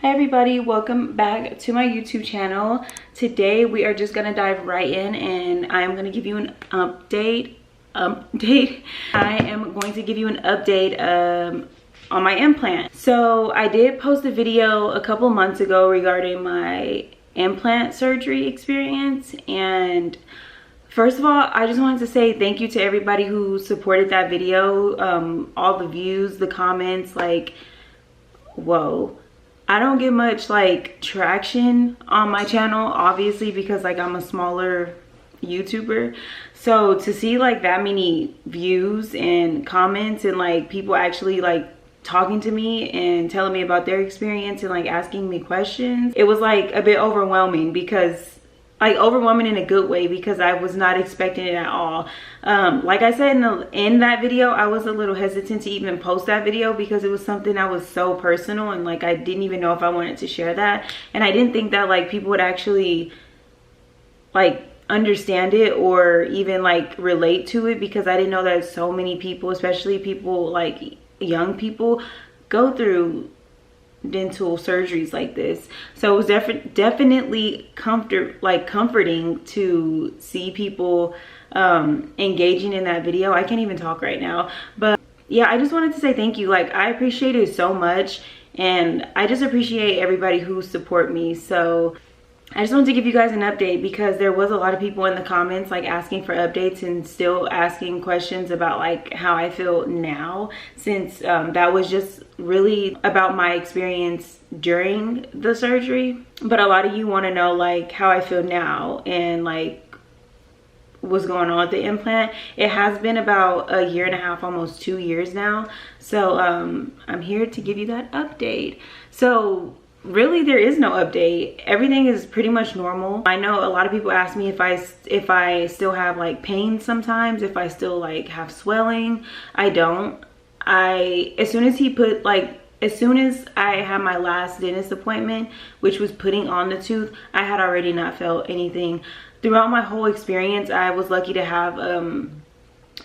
Hi everybody, welcome back to my YouTube channel. Today we are just gonna dive right in and I'm gonna give you an update. I am going to give you an update on my implant. So I did post a video a couple months ago regarding my implant surgery experience, and first of all, I just wanted to say thank you to everybody who supported that video. All the views, the comments, like, whoa. I don't get much like traction on my channel, obviously, because like I'm a smaller YouTuber. So to see like that many views and comments and like people actually like talking to me and telling me about their experience and like asking me questions, it was like a bit overwhelming, because like overwhelming in a good way, because I was not expecting it at all. Like I said in that video, I was a little hesitant to even post that video because it was something that was so personal, and like I didn't even know if I wanted to share that, and I didn't think that like people would actually like understand it or even like relate to it, because I didn't know that so many people, especially people like young people, go through dental surgeries like this. So it was definitely comforting to see people engaging in that video. I can't even talk right now, but yeah, I just wanted to say thank you. Like, I appreciate it so much, and I just appreciate everybody who support me. So I just wanted to give you guys an update, because there was a lot of people in the comments like asking for updates and still asking questions about like how I feel now, since that was just really about my experience during the surgery. But a lot of you want to know like how I feel now and like what's going on with the implant. It has been about a year and a half, almost 2 years now. So I'm here to give you that update. So really, there is no update. Everything is pretty much normal. I know a lot of people ask me if I still have like pain sometimes, if I still like have swelling. I don't. As soon as I had my last dentist appointment, which was putting on the tooth, I had already not felt anything. Throughout my whole experience, I was lucky to have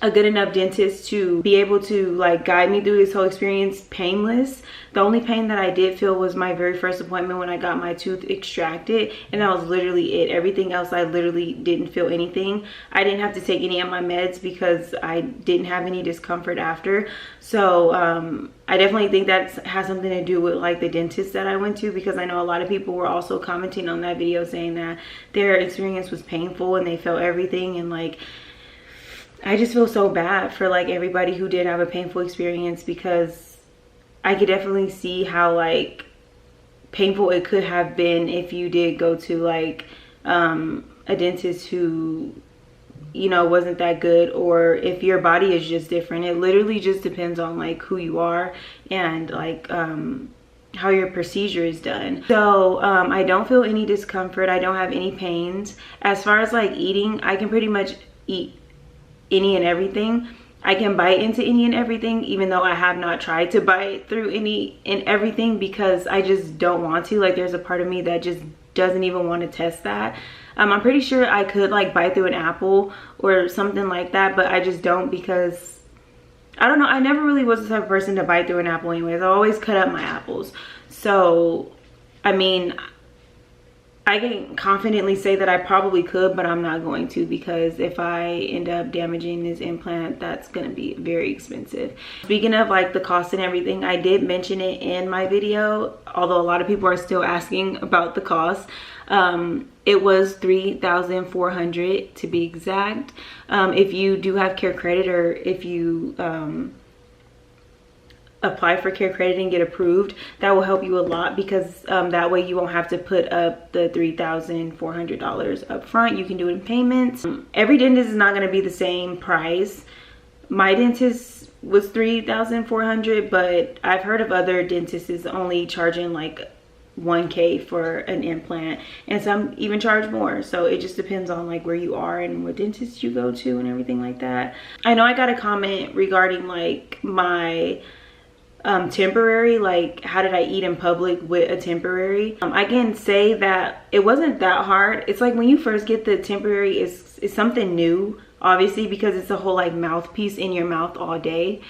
a good enough dentist to be able to like guide me through this whole experience painless. The only pain that I did feel was my very first appointment when I got my tooth extracted, and that was literally it. Everything else, I literally didn't feel anything. I didn't have to take any of my meds because I didn't have any discomfort after. So I definitely think that has something to do with like the dentist that I went to, because I know a lot of people were also commenting on that video saying that their experience was painful and they felt everything, and like I just feel so bad for like everybody who did have a painful experience, because I could definitely see how like painful it could have been if you did go to like a dentist who, you know, wasn't that good, or if your body is just different. It literally just depends on like who you are and like how your procedure is done. So I don't feel any discomfort. I don't have any pains. As far as like eating, I can pretty much eat any and everything. I can bite into any and everything, even though I have not tried to bite through any and everything, because I just don't want to. Like, there's a part of me that just doesn't even want to test that. I'm pretty sure I could like bite through an apple or something like that, but I just don't, because I don't know, I never really was the type of person to bite through an apple anyways. I always cut up my apples. So I mean, I can confidently say that I probably could, but I'm not going to, because if I end up damaging this implant, that's going to be very expensive. Speaking of like the cost and everything, I did mention it in my video, although a lot of people are still asking about the cost. It was $3,400 to be exact. If you do have Care Credit, or if you apply for Care Credit and get approved, that will help you a lot, because that way you won't have to put up the $3,400 up front. You can do it in payments. Every dentist is not going to be the same price. My dentist was $3,400, but I've heard of other dentists only charging like $1K for an implant, and some even charge more. So it just depends on like where you are and what dentist you go to and everything like that. I know I got a comment regarding like my temporary, like how did I eat in public with a temporary. I can say that it wasn't that hard. It's like when you first get the temporary, it's something new, obviously, because it's a whole like mouthpiece in your mouth all day.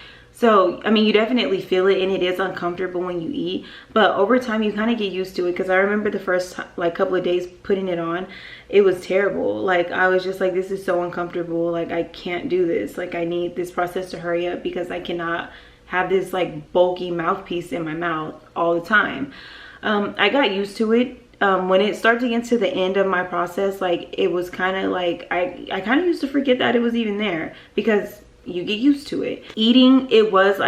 So, I mean, you definitely feel it, and it is uncomfortable when you eat, but over time you kind of get used to it. Because I remember the first like couple of days putting it on, it was terrible. Like, I was just like, this is so uncomfortable. Like, I can't do this. Like, I need this process to hurry up because I cannot have this like bulky mouthpiece in my mouth all the time. I got used to it. When it started to get to the end of my process, like, it was kind of like, I kind of used to forget that it was even there, because you get used to it. Eating, it was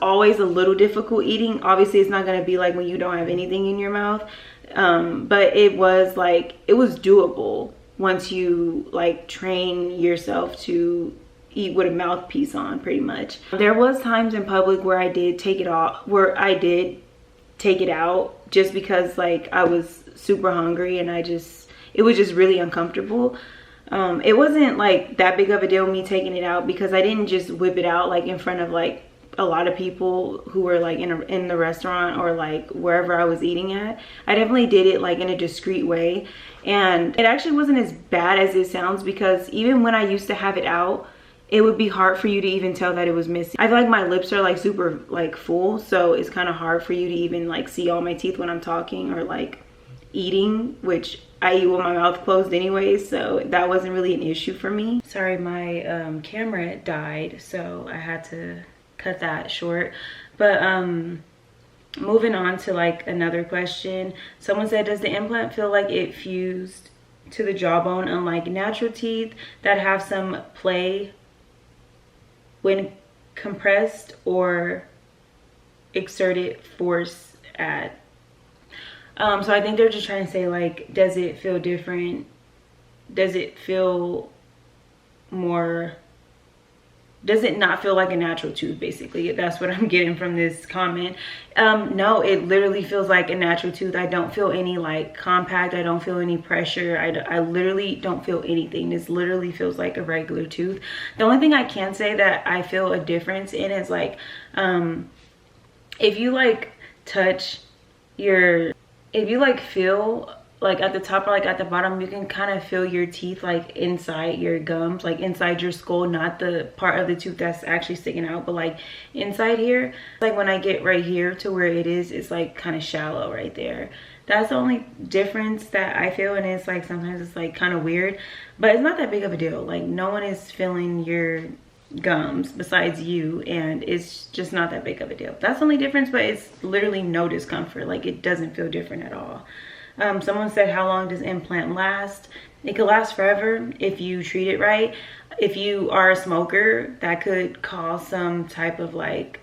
always a little difficult eating. Obviously, it's not going to be like when you don't have anything in your mouth. But it was doable once you like train yourself to eat with a mouthpiece on, pretty much. There was times in public where I did take it off, where I did take it out, just because like I was super hungry and it was just really uncomfortable. It wasn't like that big of a deal me taking it out, because I didn't just whip it out like in front of like a lot of people who were like in the restaurant or like wherever I was eating at. I definitely did it like in a discreet way, and it actually wasn't as bad as it sounds, because even when I used to have it out, it would be hard for you to even tell that it was missing. I feel like my lips are like super like full, so it's kind of hard for you to even like see all my teeth when I'm talking or like eating, which I eat with my mouth closed anyways, so that wasn't really an issue for me. Sorry, my camera died, so I had to cut that short. But moving on to like another question. Someone said, does the implant feel like it fused to the jawbone, unlike natural teeth that have some play when compressed or exerted force at? So I think they're just trying to say, like, does it feel different? Does it feel more, does it not feel like a natural tooth? Basically, that's what I'm getting from this comment. No, it literally feels like a natural tooth. I don't feel any like compact. I don't feel any pressure. I literally don't feel anything. This literally feels like a regular tooth. The only thing I can say that I feel a difference in is like, if you like touch your, if you like feel like at the top or like at the bottom, you can kind of feel your teeth like inside your gums, like inside your skull, not the part of the tooth that's actually sticking out, but like inside here. Like when I get right here to where it is, it's like kind of shallow right there. That's the only difference that I feel, and it's like sometimes it's like kind of weird, but it's not that big of a deal. Like no one is feeling your gums besides you, and it's just not that big of a deal. That's the only difference, but it's literally no discomfort. Like it doesn't feel different at all. Someone said, how long does implant last? It could last forever if you treat it right. If you are a smoker, that could cause some type of like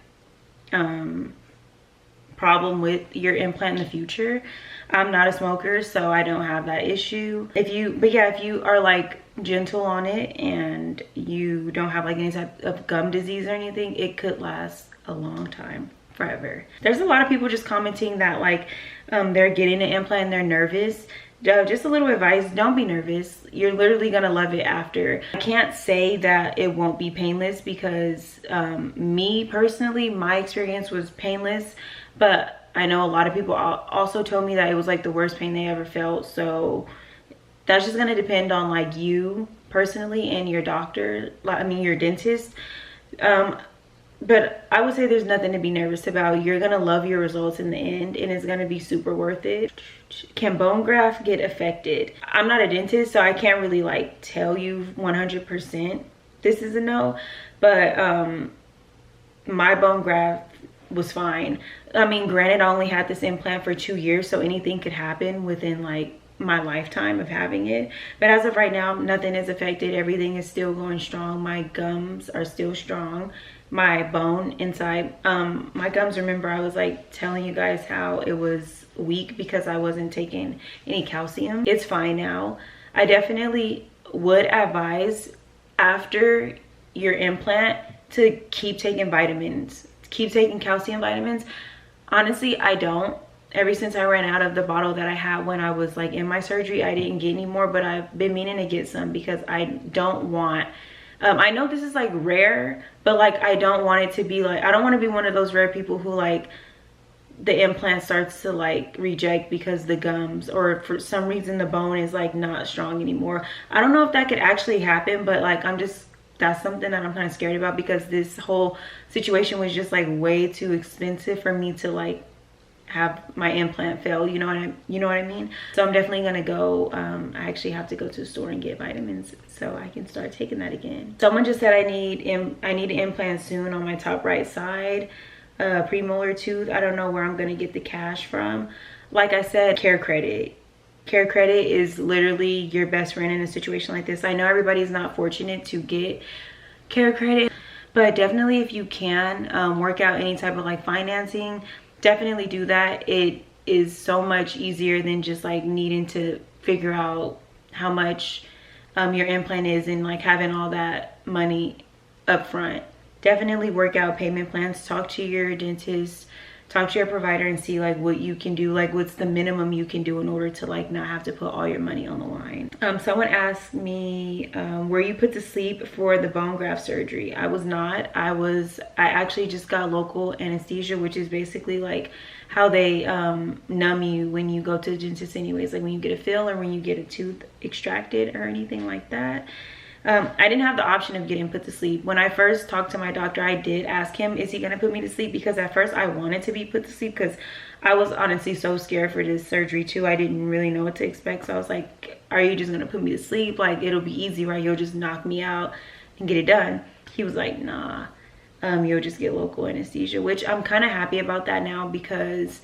problem with your implant in the future. I'm not a smoker, so I don't have that issue. But yeah, if you are like gentle on it and you don't have like any type of gum disease or anything, it could last a long time, forever. There's a lot of people just commenting that like they're getting an implant and they're nervous. Just a little advice, don't be nervous. You're literally gonna love it after. I can't say that it won't be painless, because me personally, my experience was painless, but I know a lot of people also told me that it was like the worst pain they ever felt. So that's just gonna depend on like you personally and your doctor, I mean your dentist. But I would say there's nothing to be nervous about. You're gonna love your results in the end, and it's gonna be super worth it. Can bone graft get affected? I'm not a dentist, so I can't really like tell you 100% this is a no, but my bone graft was fine. I mean, granted, I only had this implant for 2 years, so anything could happen within like my lifetime of having it. But as of right now, nothing is affected. Everything is still going strong. My gums are still strong. My bone inside, my gums, remember I was like telling you guys how it was weak because I wasn't taking any calcium. It's fine now. I definitely would advise after your implant to keep taking vitamins, keep taking calcium vitamins. Honestly, I don't. Ever since I ran out of the bottle that I had when I was like in my surgery, I didn't get any more, but I've been meaning to get some because I don't want, I know this is like rare, but like I don't want it to be like, I don't want to be one of those rare people who like the implant starts to like reject because the gums or for some reason the bone is like not strong anymore. I don't know if that could actually happen, but like I'm just that's something that I'm kind of scared about, because this whole situation was just like way too expensive for me to like have my implant fail, you know what I mean? So I'm definitely gonna go, I actually have to go to the store and get vitamins so I can start taking that again. Someone just said I need an implant soon on my top right side, premolar tooth. I don't know where I'm gonna get the cash from. Like I said, care credit is literally your best friend in a situation like this. I know everybody's not fortunate to get care credit, but definitely if you can work out any type of like financing, definitely do that. It is so much easier than just like needing to figure out how much your implant is and like having all that money up front. Definitely work out payment plans. Talk to your dentist, talk to your provider, and see like what you can do, like what's the minimum you can do in order to like not have to put all your money on the line. Someone asked me, were you put to sleep for the bone graft surgery? I was not. I actually just got local anesthesia, which is basically like how they numb you when you go to the dentist anyways, like when you get a fill or when you get a tooth extracted or anything like that. I didn't have the option of getting put to sleep. When I first talked to my doctor, I did ask him, is he gonna put me to sleep? Because at first I wanted to be put to sleep because I was honestly so scared for this surgery too. I didn't really know what to expect. So I was like, are you just gonna put me to sleep? Like, it'll be easy, right? You'll just knock me out and get it done. He was like, nah, you'll just get local anesthesia, which I'm kind of happy about that now because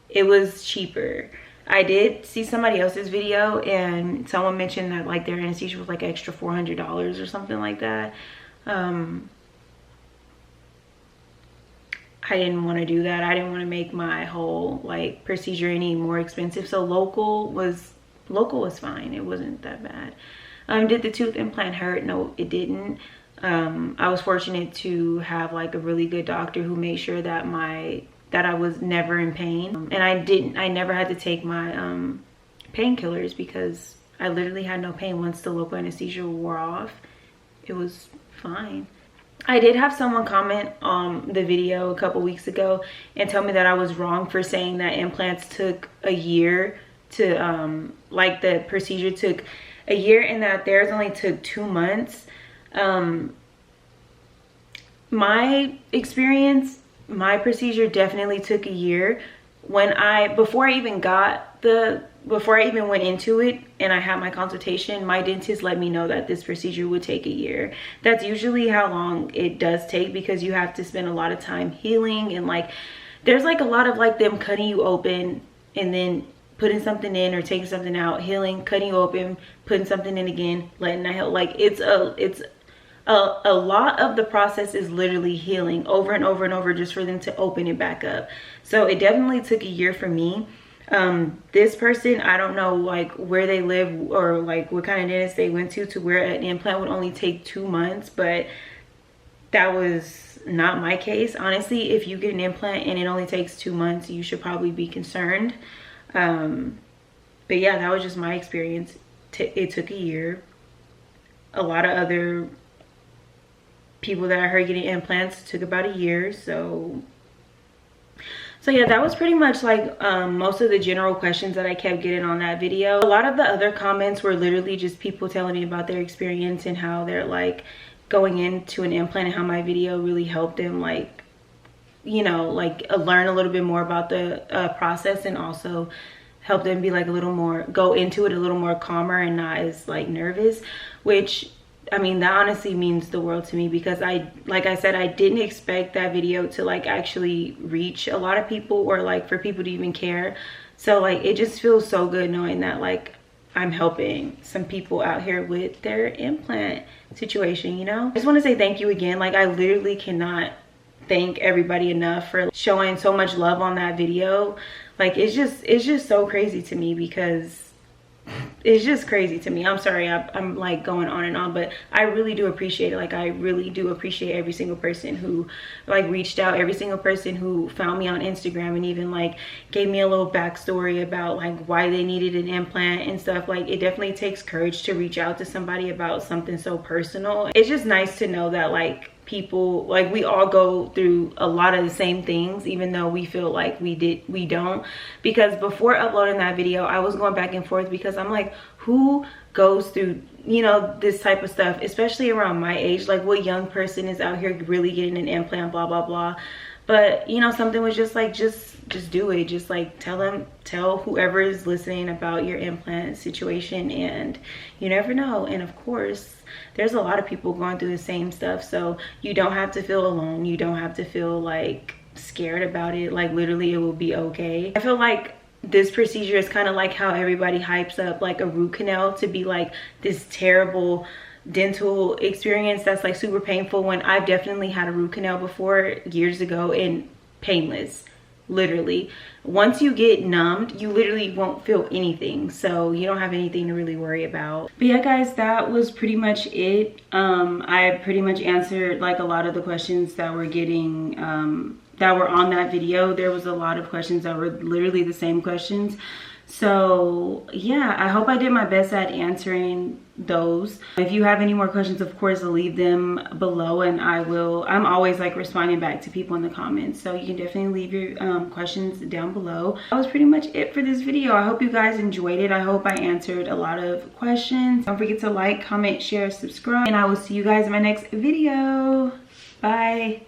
it was cheaper. I did see somebody else's video and someone mentioned that like their anesthesia was like extra $400 or something like that. I didn't want to do that. I didn't want to make my whole like procedure any more expensive. So local was fine. It wasn't that bad. Did the tooth implant hurt? No, it didn't. I was fortunate to have like a really good doctor who made sure that I was never in pain, and I never had to take my painkillers because I literally had no pain. Once the local anesthesia wore off, it was fine. I did have someone comment on the video a couple weeks ago and tell me that I was wrong for saying that implants took a year to like the procedure took a year and that theirs only took 2 months. My experience, my procedure definitely took a year. Before I even went into it and I had my consultation, my dentist let me know that this procedure would take a year. That's usually how long it does take because you have to spend a lot of time healing, and like there's like a lot of like them cutting you open and then putting something in or taking something out, healing, cutting you open, putting something in again, letting that heal. Like it's a lot of the process is literally healing over and over and over just for them to open it back up. So it definitely took a year for me. This person, I don't know like where they live or like what kind of dentist they went to where an implant would only take 2 months, but that was not my case. Honestly, if you get an implant and it only takes 2 months, you should probably be concerned. But yeah, that was just my experience. It took a year. A lot of other people that I heard getting implants took about a year. So yeah, that was pretty much like most of the general questions that I kept getting on that video. A lot of the other comments were literally just people telling me about their experience and how they're like going into an implant and how my video really helped them, like, you know, like learn a little bit more about the process, and also help them be like a little more, go into it a little more calmer and not as like nervous, which I mean, that honestly means the world to me because like I said, I didn't expect that video to like actually reach a lot of people or like for people to even care. So like it just feels so good knowing that like I'm helping some people out here with their implant situation, you know? I just want to say thank you again. Like I literally cannot thank everybody enough for showing so much love on that video. Like it's just so crazy to me because it's just crazy to me. I'm sorry, I'm like going on and on, but I really do appreciate it. Like I really do appreciate every single person who like reached out, every single person who found me on Instagram and even like gave me a little backstory about like why they needed an implant and stuff. Like it definitely takes courage to reach out to somebody about something so personal. It's just nice to know that like people, like we all go through a lot of the same things, even though we feel like we don't. Because before uploading that video, I was going back and forth because I'm like, who goes through, you know, this type of stuff, especially around my age? Like, what young person is out here really getting an implant, blah blah blah. But you know, something was just like, just do it. Just like tell whoever is listening about your implant situation, and you never know. And of course, there's a lot of people going through the same stuff, so you don't have to feel alone. You don't have to feel like scared about it. Like, literally, it will be okay. I feel like this procedure is kind of like how everybody hypes up like a root canal to be like this terrible dental experience that's like super painful, when I've definitely had a root canal before years ago, and painless. Literally, once you get numbed, you literally won't feel anything, so you don't have anything to really worry about. But yeah guys, that was pretty much it. I pretty much answered like a lot of the questions that were getting that were on that video. There was a lot of questions that were literally the same questions. So yeah, I hope I did my best at answering those. If you have any more questions, of course, leave them below, and I'm always like responding back to people in the comments, so you can definitely leave your questions down below. That was pretty much it for this video. I hope you guys enjoyed it. I hope I answered a lot of questions. Don't forget to like, comment, share, subscribe, and I will see you guys in my next video. Bye.